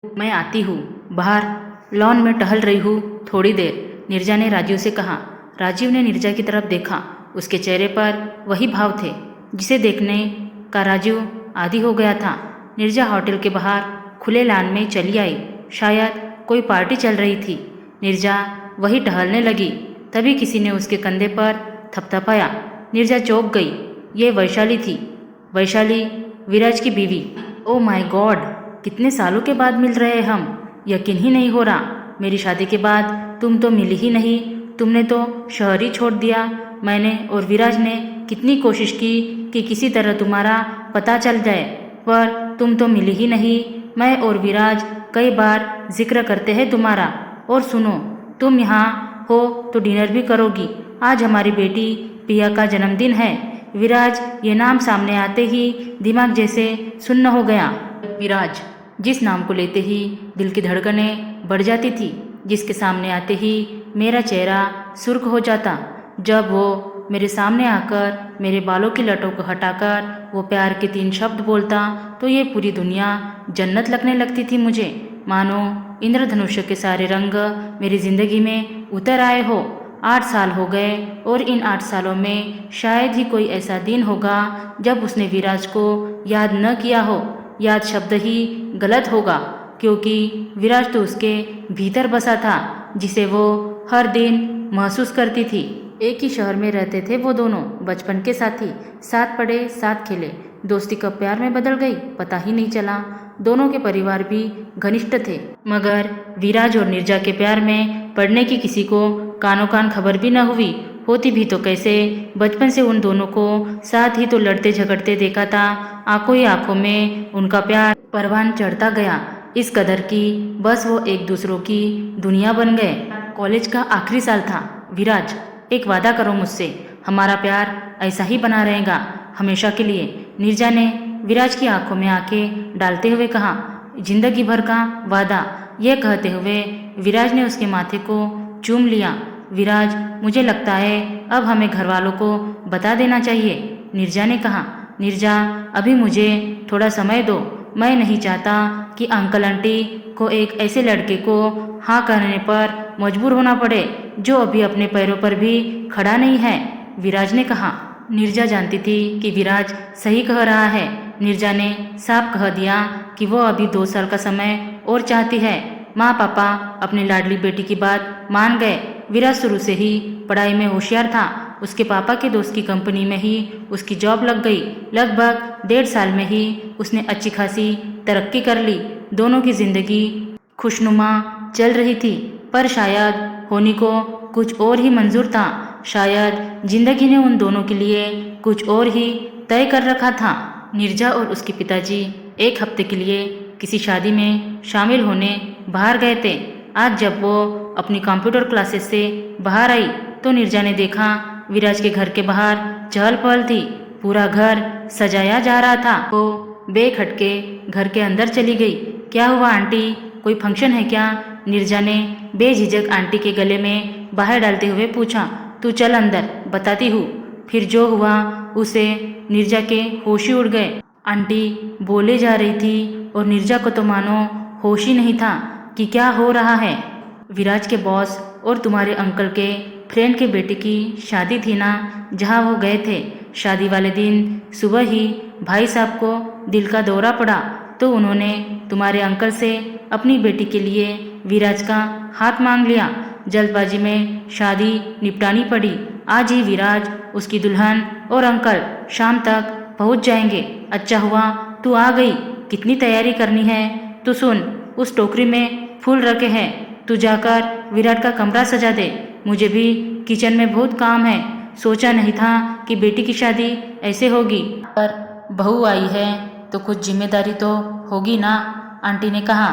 मैं आती हूँ। बाहर लॉन में टहल रही हूँ थोड़ी देर, नीरजा ने राजीव से कहा। राजीव ने नीरजा की तरफ देखा। उसके चेहरे पर वही भाव थे जिसे देखने का राजीव आदी हो गया था। नीरजा होटल के बाहर खुले लॉन में चली आई। शायद कोई पार्टी चल रही थी। नीरजा वही टहलने लगी, तभी किसी ने उसके कंधे पर थपथपाया। नीरजा चौंक गई। ये वैशाली थी। वैशाली, विराज की बीवी। ओ माय गॉड, कितने सालों के बाद मिल रहे हम। यकीन ही नहीं हो रहा। मेरी शादी के बाद तुम तो मिली ही नहीं। तुमने तो शहर ही छोड़ दिया। मैंने और विराज ने कितनी कोशिश की कि किसी तरह तुम्हारा पता चल जाए, पर तुम तो मिली ही नहीं। मैं और विराज कई बार जिक्र करते हैं तुम्हारा। और सुनो, तुम यहाँ हो तो डिनर भी करोगी। आज हमारी बेटी पिया का जन्मदिन है। विराज ये नाम सामने आते ही दिमाग जैसे सुन्न हो गया। विराज, जिस नाम को लेते ही दिल की धड़कनें बढ़ जाती थी, जिसके सामने आते ही मेरा चेहरा सुर्ख हो जाता। जब वो मेरे सामने आकर मेरे बालों की लटों को हटाकर वो प्यार के 3 शब्द बोलता तो ये पूरी दुनिया जन्नत लगने लगती थी मुझे। मानो इंद्रधनुष के सारे रंग मेरी जिंदगी में उतर आए हो। 8 साल हो गए और इन 8 सालों में शायद ही कोई ऐसा दिन होगा जब उसने विराज को याद न किया हो। याद शब्द ही गलत होगा, क्योंकि विराज तो उसके भीतर बसा था, जिसे वो हर दिन महसूस करती थी। एक ही शहर में रहते थे वो दोनों, बचपन के साथी। साथ पढ़े, साथ खेले। दोस्ती कब प्यार में बदल गई पता ही नहीं चला। दोनों के परिवार भी घनिष्ठ थे, मगर विराज और नीरजा के प्यार में पड़ने की किसी को कानो कान खबर भी न हुई। होती भी तो कैसे। बचपन से उन दोनों को साथ ही तो लड़ते झगड़ते देखा था। आंखों ही आंखों में उनका प्यार परवान चढ़ता गया, इस कदर की बस वो एक दूसरों की दुनिया बन गए। कॉलेज का आखिरी साल था। विराज, एक वादा करो मुझसे, हमारा प्यार ऐसा ही बना रहेगा हमेशा के लिए। नीरजा ने विराज की आंखों में आंखें डालते हुए कहा। जिंदगी भर का वादा। यह कहते हुए विराज ने उसके माथे को चूम लिया। विराज, मुझे लगता है अब हमें घर वालों को बता देना चाहिए, नीरजा ने कहा। नीरजा, अभी मुझे थोड़ा समय दो। मैं नहीं चाहता कि अंकल आंटी को एक ऐसे लड़के को हाँ करने पर मजबूर होना पड़े जो अभी अपने पैरों पर भी खड़ा नहीं है, विराज ने कहा। नीरजा जानती थी कि विराज सही कह रहा है। नीरजा ने साफ कह दिया कि वो अभी 2 साल का समय और चाहती है। माँ पापा अपनी लाडली बेटी की बात मान गए। विराज शुरू से ही पढ़ाई में होशियार था। उसके पापा के दोस्त की कंपनी में ही उसकी जॉब लग गई। लगभग 1.5 साल में ही उसने अच्छी खासी तरक्की कर ली। दोनों की जिंदगी खुशनुमा चल रही थी, पर शायद होनी को कुछ और ही मंजूर था। शायद जिंदगी ने उन दोनों के लिए कुछ और ही तय कर रखा था। नीरजा और उसके पिताजी 1 हफ्ते के लिए किसी शादी में शामिल होने बाहर गए थे। आज जब वो अपनी कंप्यूटर क्लासेस से बाहर आई तो नीरजा ने देखा विराज के घर के बाहर चहल पहल थी। पूरा घर सजाया जा रहा था। वो बेख हटके घर के अंदर चली गई। क्या हुआ आंटी, कोई फंक्शन है क्या? नीरजा ने बेझिझक आंटी के गले में बाहर डालते हुए पूछा। तू चल अंदर, बताती हूँ। फिर जो हुआ उसे नीरजा के होश ही उड़ गए। आंटी बोले जा रही थी और नीरजा को तो मानो होश ही नहीं था कि क्या हो रहा है। विराज के बॉस और तुम्हारे अंकल के फ्रेंड के बेटे की शादी थी ना, जहाँ वो गए थे। शादी वाले दिन सुबह ही भाई साहब को दिल का दौरा पड़ा तो उन्होंने तुम्हारे अंकल से अपनी बेटी के लिए विराज का हाथ मांग लिया। जल्दबाजी में शादी निपटानी पड़ी। आज ही विराज, उसकी दुल्हन और अंकल शाम तक पहुंच जाएंगे। अच्छा हुआ तू आ गई। कितनी तैयारी करनी है? तू सुन, उस टोकरी में फूल रखे हैं, तू जाकर विराट का कमरा सजा दे। मुझे भी किचन में बहुत काम है। सोचा नहीं था कि बेटी की शादी ऐसे होगी, पर बहू आई है तो कुछ जिम्मेदारी तो होगी ना, आंटी ने कहा।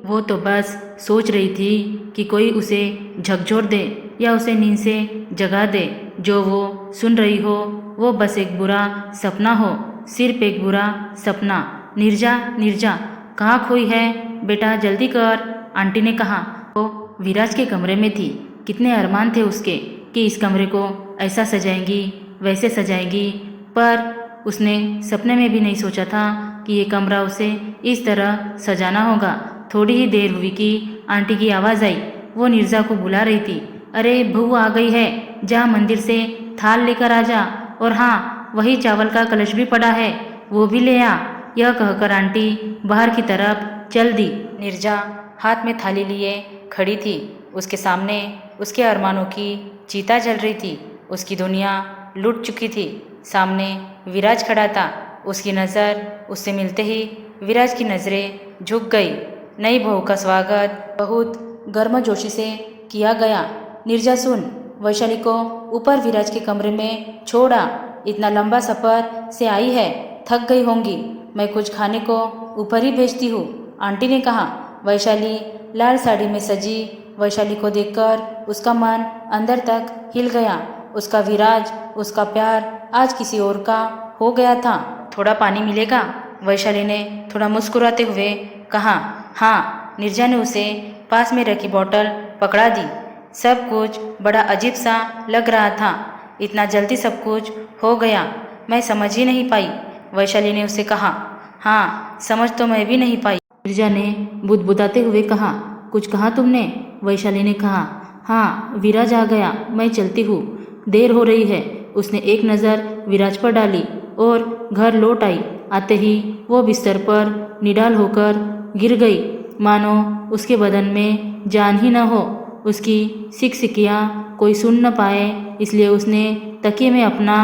वो तो बस सोच रही थी कि कोई उसे झकझोर दे या उसे नींद से जगा दे। जो वो सुन रही हो वो बस एक बुरा सपना हो, सिर्फ एक बुरा सपना। नीरजा, नीरजा कहाँ खोई है? बेटा जल्दी कर, आंटी ने कहा। वो विराज के कमरे में थी। कितने अरमान थे उसके कि इस कमरे को ऐसा सजाएंगी, वैसे सजाएंगी, पर उसने सपने में भी नहीं सोचा था कि ये कमरा उसे इस तरह सजाना होगा। थोड़ी ही देर हुई कि आंटी की आवाज़ आई। वो नीरजा को बुला रही थी। अरे बहू आ गई है, जा मंदिर से थाल लेकर आ जा, और हाँ वही चावल का कलश भी पड़ा है, वो भी ले आ। यह कहकर आंटी बाहर की तरफ चल दी। नीरजा हाथ में थाली लिए खड़ी थी। उसके सामने उसके अरमानों की चिता जल रही थी। उसकी दुनिया लुट चुकी थी। सामने विराज खड़ा था। उसकी नज़र उससे मिलते ही विराज की नज़रें झुक गई। नई बहू का स्वागत बहुत गर्मजोशी से किया गया। नीरजा सुन, वैशाली को ऊपर विराज के कमरे में छोड़ा। इतना लंबा सफ़र से आई है, थक गई होंगी। मैं कुछ खाने को ऊपर ही भेजती हूँ, आंटी ने कहा। वैशाली लाल साड़ी में सजी वैशाली को देखकर उसका मन अंदर तक हिल गया। उसका विराज, उसका प्यार आज किसी और का हो गया था। थोड़ा पानी मिलेगा? वैशाली ने थोड़ा मुस्कुराते हुए कहा। हाँ, नीरजा ने उसे पास में रखी बोतल पकड़ा दी। सब कुछ बड़ा अजीब सा लग रहा था। इतना जल्दी सब कुछ हो गया, मैं समझ ही नहीं पाई, वैशाली ने उसे कहा। हाँ, समझ तो मैं भी नहीं पाई, नीरजा ने बुदबुदाते हुए कहा। कुछ कहा तुमने? वैशाली ने कहा। हाँ, विराज आ गया, मैं चलती हूँ, देर हो रही है। उसने एक नज़र विराज पर डाली और घर लौट आई। आते ही वो बिस्तर पर निडाल होकर गिर गई, मानो उसके बदन में जान ही न हो। उसकी सिकसिकियाँ कोई सुन न पाए, इसलिए उसने तकिए में अपना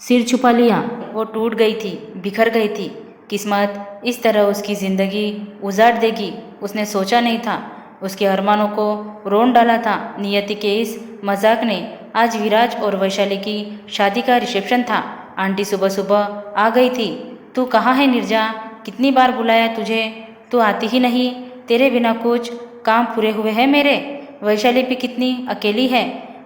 सिर छुपा लिया। वो टूट गई थी, बिखर गई थी। किस्मत इस तरह उसकी ज़िंदगी उजाड़ देगी, उसने सोचा नहीं था। उसके अरमानों को रोन डाला था नियति के इस मजाक ने। आज विराज और वैशाली की शादी का रिसेप्शन था। आंटी सुबह सुबह आ गई थी। तू कहाँ है नीरजा? कितनी बार बुलाया तुझे, तू आती ही नहीं। तेरे बिना कुछ काम पूरे हुए हैं मेरे। वैशाली भी कितनी अकेली है,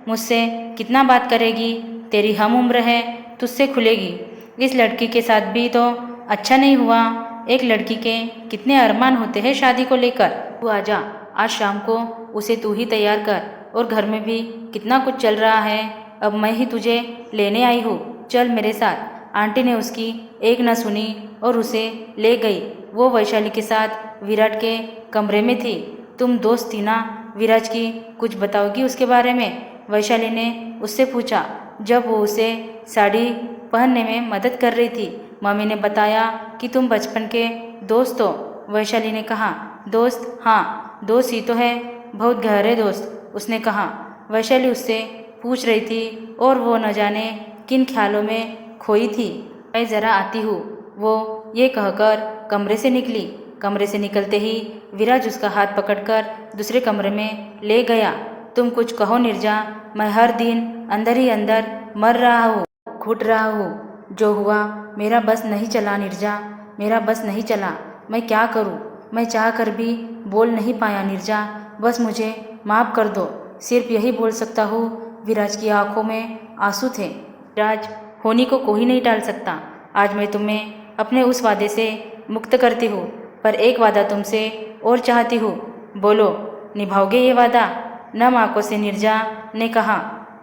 मुझसे कितना बात करेगी। तेरी हम उम्र है, तुझसे खुलेगी। इस लड़की के साथ भी तो अच्छा नहीं हुआ। एक लड़की के कितने अरमान होते हैं शादी को लेकर। तू आजा, आज शाम को उसे तू ही तैयार कर, और घर में भी कितना कुछ चल रहा है। अब मैं ही तुझे लेने आई हूँ, चल मेरे साथ। आंटी ने उसकी एक न सुनी और उसे ले गई। वो वैशाली के साथ विराट के कमरे में थी। तुम दोस्त थी ना विराज की, कुछ बताओगी उसके बारे में? वैशाली ने उससे पूछा जब वो उसे साड़ी पहनने में मदद कर रही थी। मम्मी ने बताया कि तुम बचपन के दोस्त हो, वैशाली ने कहा। दोस्त? हाँ, दोस्त ही तो है, बहुत गहरे दोस्त, उसने कहा। वैशाली उससे पूछ रही थी और वो न जाने किन ख्यालों में खोई थी। मैं ज़रा आती हूँ, वो ये कहकर कमरे से निकली। कमरे से निकलते ही विराज उसका हाथ पकड़कर दूसरे कमरे में ले गया। तुम कुछ कहो नीरजा, मैं हर दिन अंदर ही अंदर मर रहा हूँ, घुट रहा हूँ। जो हुआ मेरा बस नहीं चला नीरजा, मेरा बस नहीं चला। मैं क्या करूँ? मैं चाह कर भी बोल नहीं पाया नीरजा, बस मुझे माफ़ कर दो, सिर्फ यही बोल सकता हूँ। विराज की आंखों में आंसू थे। विराज होनी को कोई नहीं टाल सकता। आज मैं तुम्हें अपने उस वादे से मुक्त करती हूँ, पर एक वादा तुमसे और चाहती हूँ। बोलो, निभाओगे ये वादा? नम आंखों से नीरजा ने कहा।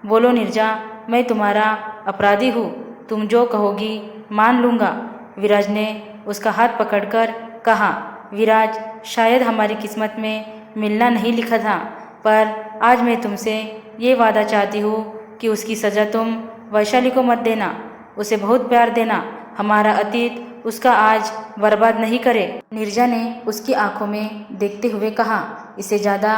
बोलो नीरजा, मैं तुम्हारा अपराधी हूँ, तुम जो कहोगी मान लूँगा, विराज ने उसका हाथ पकड़कर कहा। विराज, शायद हमारी किस्मत में मिलना नहीं लिखा था, पर आज मैं तुमसे ये वादा चाहती हूँ कि उसकी सज़ा तुम वैशाली को मत देना, उसे बहुत प्यार देना। हमारा अतीत उसका आज बर्बाद नहीं करे। नीरजा ने उसकी आंखों में देखते हुए कहा। इससे ज़्यादा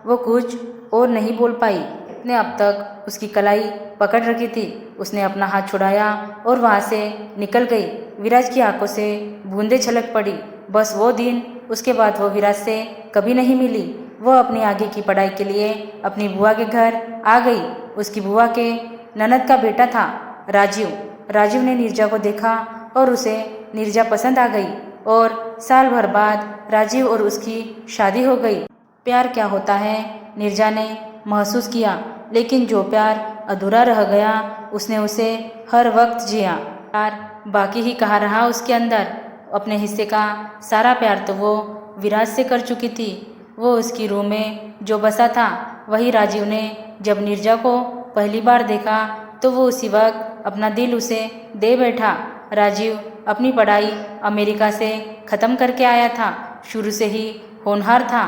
वो कुछ और नहीं बोल पाई। ने अब तक उसकी कलाई पकड़ रखी थी। उसने अपना हाथ छुड़ाया और वहाँ से निकल गई। विराज की आंखों से बूंदें छलक पड़ी। बस वो दिन, उसके बाद वो विराज से कभी नहीं मिली। वो अपनी आगे की पढ़ाई के लिए अपनी बुआ के घर आ गई। उसकी बुआ के ननद का बेटा था राजीव। राजीव ने नीरजा को देखा और उसे नीरजा पसंद आ गई, और साल भर बाद राजीव और उसकी शादी हो गई। प्यार क्या होता है नीरजा ने महसूस किया, लेकिन जो प्यार अधूरा रह गया उसने उसे हर वक्त जिया। प्यार बाकी ही कहाँ रहा उसके अंदर। अपने हिस्से का सारा प्यार तो वो विराज से कर चुकी थी। वो उसकी रूह में जो बसा था, वही राजीव ने जब नीरजा को पहली बार देखा तो वो उसी वक्त अपना दिल उसे दे बैठा। राजीव अपनी पढ़ाई अमेरिका से ख़त्म करके आया था। शुरू से ही होनहार था।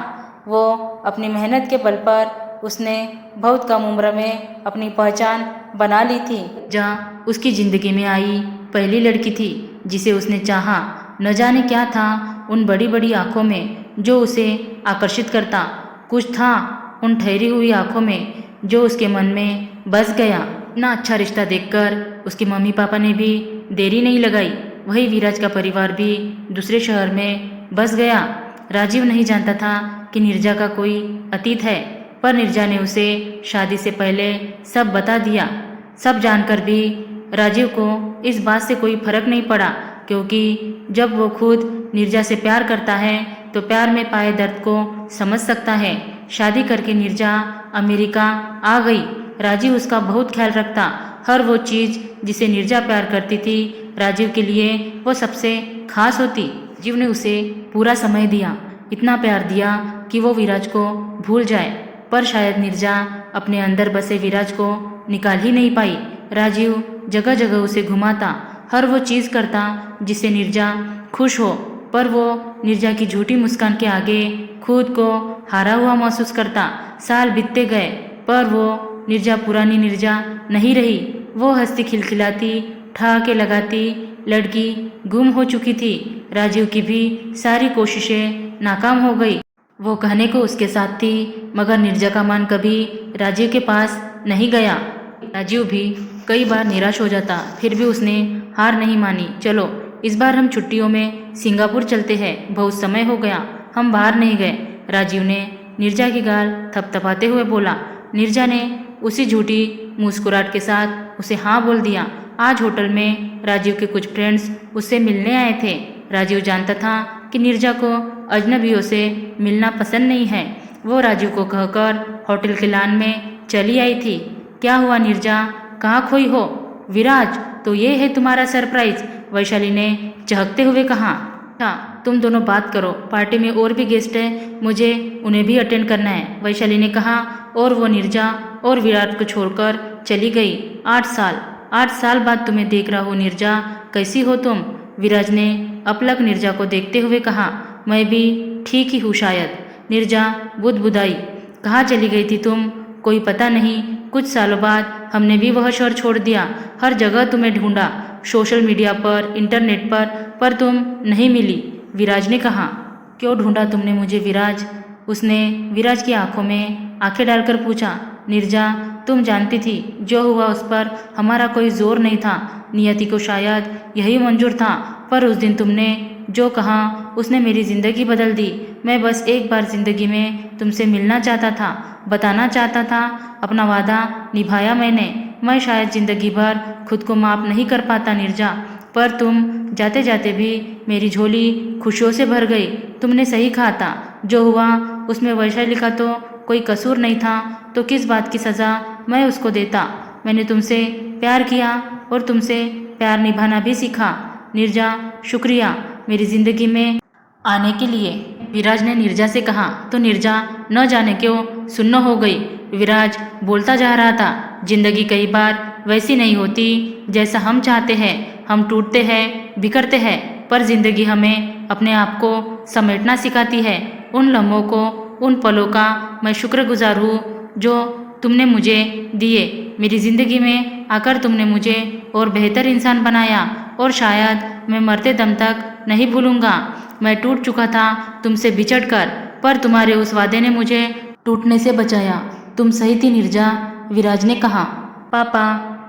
वो अपनी मेहनत के बल पर उसने बहुत कम उम्र में अपनी पहचान बना ली थी। जहाँ उसकी ज़िंदगी में आई पहली लड़की थी जिसे उसने चाहा। न जाने क्या था उन बड़ी बड़ी आँखों में जो उसे आकर्षित करता। कुछ था उन ठहरी हुई आँखों में जो उसके मन में बस गया। इतना अच्छा रिश्ता देखकर उसके मम्मी पापा ने भी देरी नहीं लगाई। वही विराज का परिवार भी दूसरे शहर में बस गया। राजीव नहीं जानता था कि नीरजा का कोई अतीत है, पर नीरजा ने उसे शादी से पहले सब बता दिया। सब जानकर भी राजीव को इस बात से कोई फर्क नहीं पड़ा, क्योंकि जब वो खुद नीरजा से प्यार करता है तो प्यार में पाए दर्द को समझ सकता है। शादी करके नीरजा अमेरिका आ गई। राजीव उसका बहुत ख्याल रखता। हर वो चीज़ जिसे नीरजा प्यार करती थी राजीव के लिए वो सबसे खास होती। राजीव ने उसे पूरा समय दिया, इतना प्यार दिया कि वो विराज को भूल जाए, पर शायद नीरजा अपने अंदर बसे विराज को निकाल ही नहीं पाई। राजीव जगह जगह उसे घुमाता, हर वो चीज़ करता जिससे नीरजा खुश हो, पर वो नीरजा की झूठी मुस्कान के आगे खुद को हारा हुआ महसूस करता। साल बीतते गए पर वो नीरजा पुरानी नीरजा नहीं रही। वो हंसती खिलखिलाती ठहाके लगाती लड़की गुम हो चुकी थी। राजीव की भी सारी कोशिशें नाकाम हो गई। वो कहने को उसके साथ थी, मगर नीरजा का मन कभी राजीव के पास नहीं गया। राजीव भी कई बार निराश हो जाता, फिर भी उसने हार नहीं मानी। चलो इस बार हम छुट्टियों में सिंगापुर चलते हैं, बहुत समय हो गया हम बाहर नहीं गए। राजीव ने नीरजा की गाल थपथपाते हुए बोला। नीरजा ने उसी झूठी मुस्कुराहट के साथ उसे हाँ बोल दिया। आज होटल में राजीव के कुछ फ्रेंड्स उससे मिलने आए थे। राजीव जानता था कि नीरजा को अजनबियों से मिलना पसंद नहीं है। वो राजीव को कहकर होटल के लॉन में चली आई थी। क्या हुआ नीरजा, कहाँ खोई हो? विराज, तो ये है तुम्हारा सरप्राइज, वैशाली ने चहकते हुए कहा। तुम दोनों बात करो, पार्टी में और भी गेस्ट हैं, मुझे उन्हें भी अटेंड करना है, वैशाली ने कहा। और वो नीरजा और विराट को छोड़कर चली गई। 8 साल बाद तुम्हें देख रहा हूँ नीरजा, कैसी हो तुम? विराज ने अपलक नीरजा को देखते हुए कहा। मैं भी ठीक ही हूँ शायद, नीरजा बुदबुदाई। कहाँ चली गई थी तुम? कोई पता नहीं, कुछ सालों बाद हमने भी वह शहर छोड़ दिया। हर जगह तुम्हें ढूंढा, सोशल मीडिया पर, इंटरनेट पर तुम नहीं मिली, विराज ने कहा। क्यों ढूंढा तुमने मुझे विराज? उसने विराज की आंखों में आंखें डालकर पूछा। नीरजा, तुम जानती थी जो हुआ उस पर हमारा कोई जोर नहीं था, नियति को शायद यही मंजूर था, पर उस दिन तुमने जो कहा उसने मेरी ज़िंदगी बदल दी। मैं बस एक बार ज़िंदगी में तुमसे मिलना चाहता था, बताना चाहता था, अपना वादा निभाया मैंने। मैं शायद ज़िंदगी भर खुद को माफ़ नहीं कर पाता नीरजा, पर तुम जाते जाते भी मेरी झोली खुशियों से भर गई। तुमने सही कहा था, जो हुआ उसमें वैशाली का तो कोई कसूर नहीं था, तो किस बात की सज़ा मैं उसको देता। मैंने तुमसे प्यार किया और तुमसे प्यार निभाना भी सीखा। नीरजा, शुक्रिया मेरी ज़िंदगी में आने के लिए, विराज ने नीरजा से कहा। तो नीरजा न जाने क्यों सुन्न हो गई। विराज बोलता जा रहा था। जिंदगी कई बार वैसी नहीं होती जैसा हम चाहते हैं। हम टूटते हैं, बिखरते हैं, पर जिंदगी हमें अपने आप को समेटना सिखाती है। उन लम्हों को, उन पलों का मैं शुक्रगुजार हूँ जो तुमने मुझे दिए। मेरी ज़िंदगी में आकर तुमने मुझे और बेहतर इंसान बनाया, और शायद मैं मरते दम तक नहीं भूलूंगा। मैं टूट चुका था तुमसे बिछड़कर, पर तुम्हारे उस वादे ने मुझे टूटने से बचाया। तुम सही थी नीरजा, विराज ने कहा। पापा,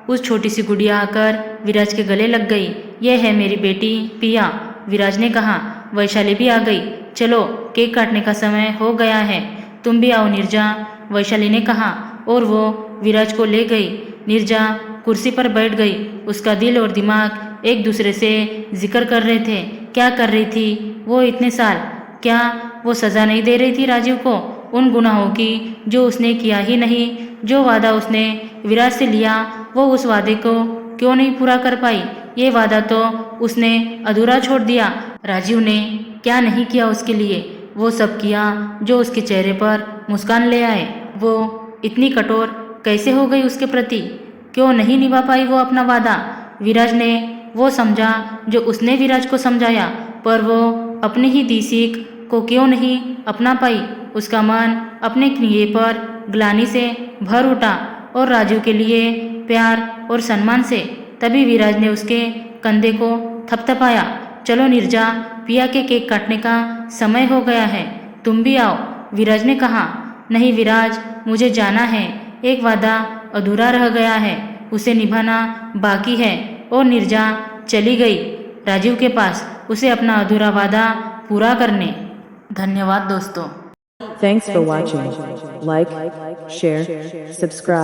उस छोटी सी गुड़िया आकर विराज के गले लग गई। यह है मेरी बेटी पिया, विराज ने कहा। वैशाली भी आ गई। चलो केक काटने का समय हो गया है, तुम भी आओ नीरजा, वैशाली ने कहा, और वो विराज को ले गई। नीरजा कुर्सी पर बैठ गई। उसका दिल और दिमाग एक दूसरे से जिक्र कर रहे थे। क्या कर रही थी वो इतने साल? क्या वो सज़ा नहीं दे रही थी राजीव को उन गुनाहों की जो उसने किया ही नहीं? जो वादा उसने विराज से लिया, वो उस वादे को क्यों नहीं पूरा कर पाई? ये वादा तो उसने अधूरा छोड़ दिया। राजीव ने क्या नहीं किया उसके लिए? वो सब किया जो उसके चेहरे पर मुस्कान ले आए। वो इतनी कठोर कैसे हो गई उसके प्रति? क्यों नहीं निभा पाई वो अपना वादा? विराज ने वो समझा जो उसने विराज को समझाया, पर वो अपनी ही दी सीख को क्यों नहीं अपना पाई। उसका मन अपने किए पर ग्लानि से भर उठा और राजू के लिए प्यार और सम्मान से। तभी विराज ने उसके कंधे को थपथपाया। चलो नीरजा, पिया के केक काटने का समय हो गया है, तुम भी आओ, विराज ने कहा। नहीं विराज, मुझे जाना है, एक वादा अधूरा रह गया है, उसे निभाना बाकी है। और नीरजा चली गई राजीव के पास उसे अपना अधूरा वादा पूरा करने। धन्यवाद दोस्तों। Thanks for watching. Like, share, subscribe.